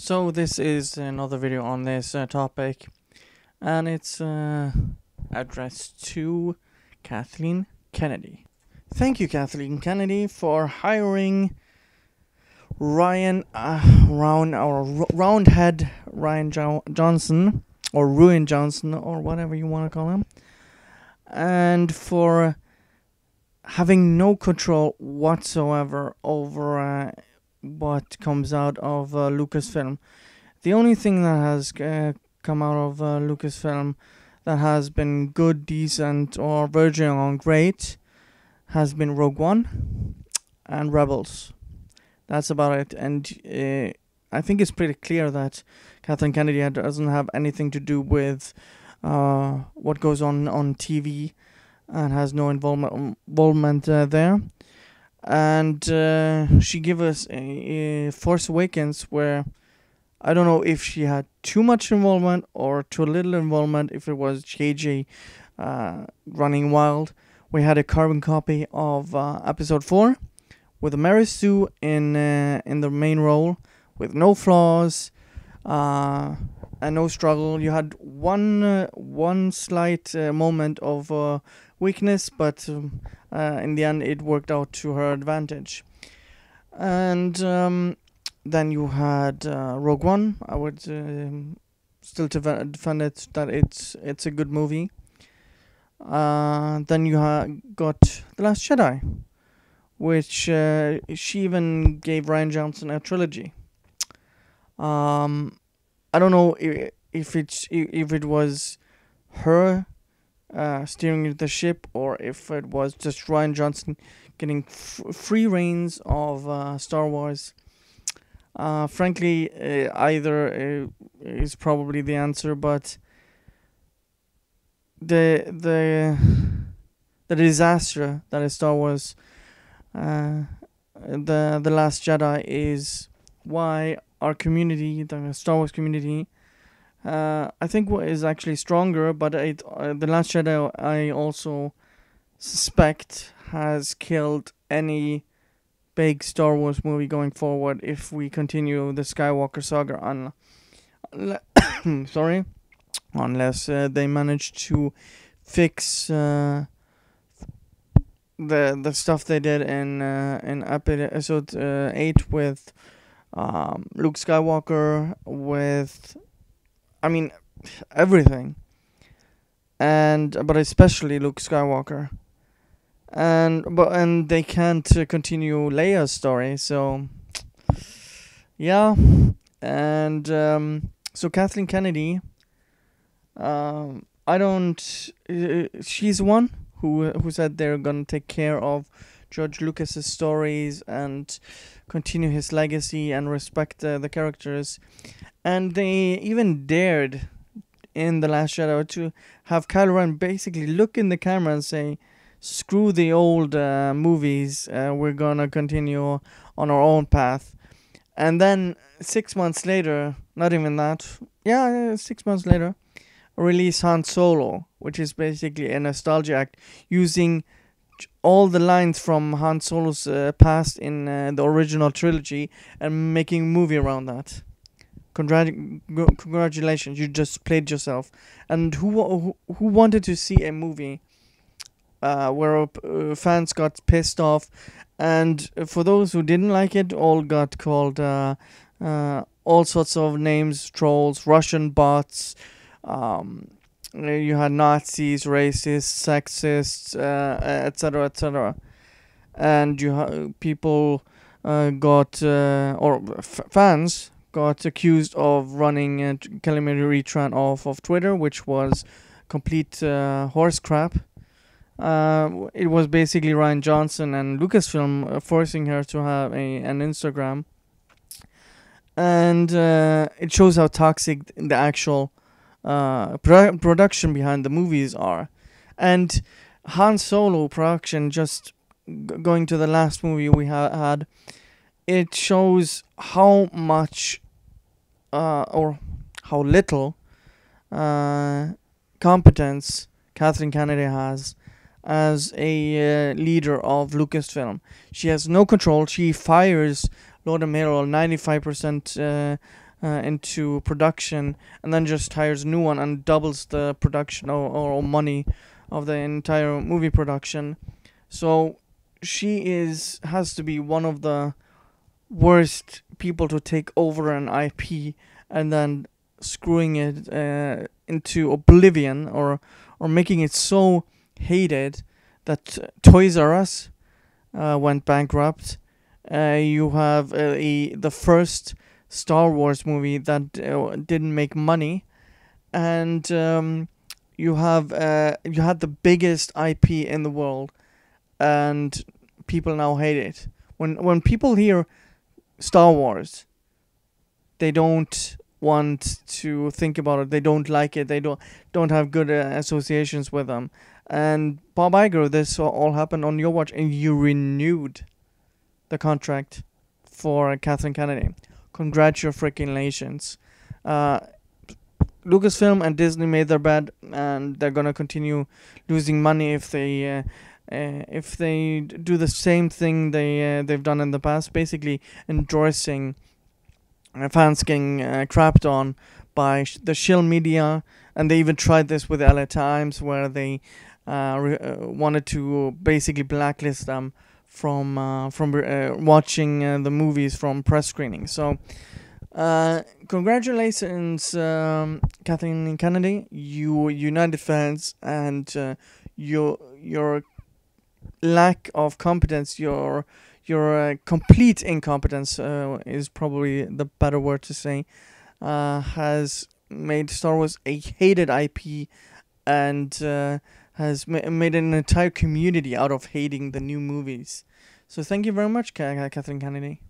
So this is another video on this topic, and it's addressed to Kathleen Kennedy. Thank you, Kathleen Kennedy, for hiring Roundhead Ryan Johnson, or Ruin Johnson, or whatever you want to call him, and for having no control whatsoever over what comes out of Lucasfilm. The only thing that has come out of Lucasfilm that has been good, decent, or verging on great has been Rogue One and Rebels. That's about it. And I think it's pretty clear that Kathleen Kennedy doesn't have anything to do with what goes on TV and has no involvement there. And she gave us a Force Awakens where I don't know if she had too much involvement or too little involvement, if it was JJ running wild. We had a carbon copy of episode 4 with Mary Sue in the main role with no flaws and no struggle. You had one slight moment of weakness, but in the end it worked out to her advantage. And then you had Rogue One. I would still defend it that it's a good movie. Then you got The Last Jedi, which she even gave Ryan Johnson a trilogy. I don't know if it was her steering the ship, or if it was just Ryan Johnson getting free reins of Star Wars. Frankly, either is probably the answer, but the disaster that is Star Wars, the Last Jedi, is why our community, the Star Wars community, I think is actually stronger. But the Last Jedi, I also suspect, has killed any big Star Wars movie going forward if we continue the Skywalker saga unless they manage to fix the stuff they did in episode 8 with Luke Skywalker, with everything, but especially Luke Skywalker. And they can't continue Leia's story, so yeah. And so Kathleen Kennedy, she's one who said they're gonna take care of George Lucas's stories and continue his legacy and respect the characters. And they even dared in The Last Jedi to have Kylo Ren basically look in the camera and say, screw the old movies, we're gonna continue on our own path. And then 6 months later, not even that, 6 months later, release Han Solo, which is basically a nostalgia act, using all the lines from Han Solo's past in the original trilogy and making a movie around that. Congratulations, you just played yourself. And who wanted to see a movie where fans got pissed off, and for those who didn't like it, all got called all sorts of names: trolls, Russian bots, you had Nazis, racists, sexists, etc., etc. And people fans got accused of running Calamity Retran off of Twitter, which was complete horse crap. It was basically Ryan Johnson and Lucasfilm forcing her to have an Instagram. And it shows how toxic the actual production behind the movies are. And Han Solo production, just going to the last movie we had, it shows how much or how little competence Kathleen Kennedy has as a leader of Lucasfilm. She has no control. She fires Lord and Mayoral 95% into production, and then just hires a new one and doubles the production or money of the entire movie production. So has to be one of the worst people to take over an IP and then screwing it into oblivion, or making it so hated that Toys R Us went bankrupt. You have the first Star Wars movie that didn't make money, and you had the biggest IP in the world, and people now hate it. When people hear Star Wars, they don't want to think about it. They don't like it. They don't have good associations with them. And Bob Iger, this all happened on your watch, and you renewed the contract for Kathleen Kennedy. Congratulations. Lucasfilm and Disney made their bed, and they're gonna continue losing money if they do the same thing they've done in the past, basically endorsing fans getting crapped on by the shill media. And they even tried this with LA Times, where they wanted to basically blacklist them from watching the movies from press screenings. So congratulations, Kathleen Kennedy. You united fans, and your lack of competence, your complete incompetence is probably the better word to say, has made Star Wars a hated IP, and has made an entire community out of hating the new movies. So thank you very much, Kathleen Kennedy.